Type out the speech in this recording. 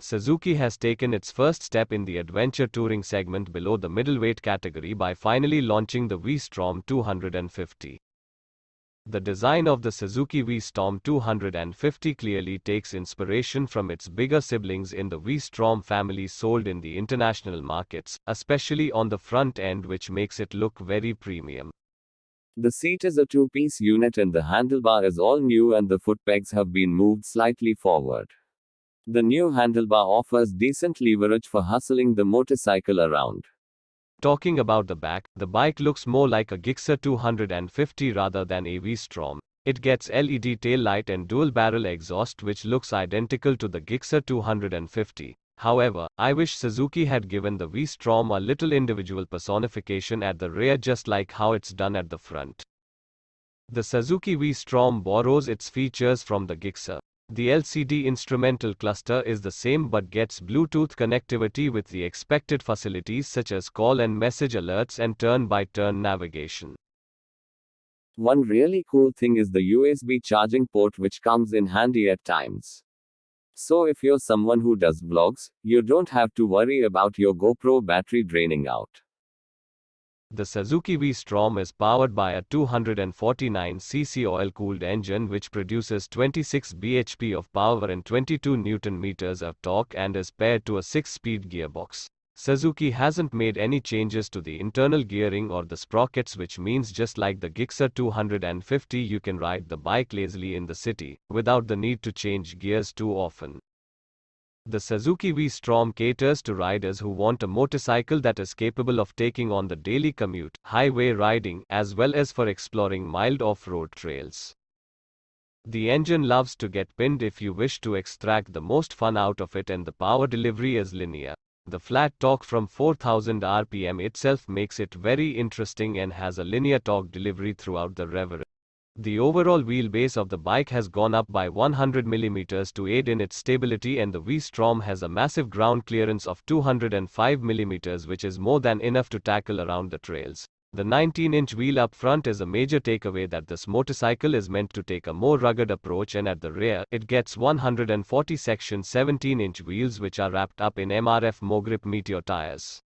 Suzuki has taken its first step in the adventure touring segment below the middleweight category by finally launching the V-Strom 250. The design of the Suzuki V-Strom 250 clearly takes inspiration from its bigger siblings in the V-Strom family sold in the international markets, especially on the front end, which makes it look very premium. The seat is a two-piece unit and the handlebar is all new and the foot pegs have been moved slightly forward. The new handlebar offers decent leverage for hustling the motorcycle around. Talking about the back, the bike looks more like a Gixxer 250 rather than a V-Strom. It gets LED taillight and dual-barrel exhaust which looks identical to the Gixxer 250. However, I wish Suzuki had given the V-Strom a little individual personification at the rear, just like how it's done at the front. The Suzuki V-Strom borrows its features from the Gixxer. The LCD instrumental cluster is the same but gets Bluetooth connectivity with the expected facilities such as call and message alerts and turn-by-turn navigation. One really cool thing is the USB charging port, which comes in handy at times. So if you're someone who does vlogs, you don't have to worry about your GoPro battery draining out. The Suzuki V-Strom is powered by a 249cc oil-cooled engine which produces 26 bhp of power and 22 Nm of torque and is paired to a 6-speed gearbox. Suzuki hasn't made any changes to the internal gearing or the sprockets, which means just like the Gixxer 250 you can ride the bike lazily in the city, without the need to change gears too often. The Suzuki V-Strom caters to riders who want a motorcycle that is capable of taking on the daily commute, highway riding, as well as for exploring mild off-road trails. The engine loves to get pinned if you wish to extract the most fun out of it, and the power delivery is linear. The flat torque from 4000 rpm itself makes it very interesting and has a linear torque delivery throughout the rev. The overall wheelbase of the bike has gone up by 100 mm to aid in its stability, and the V-Strom has a massive ground clearance of 205 mm, which is more than enough to tackle around the trails. The 19-inch wheel up front is a major takeaway that this motorcycle is meant to take a more rugged approach, and at the rear, it gets 140 section 17-inch wheels which are wrapped up in MRF Mogrip Meteor tires.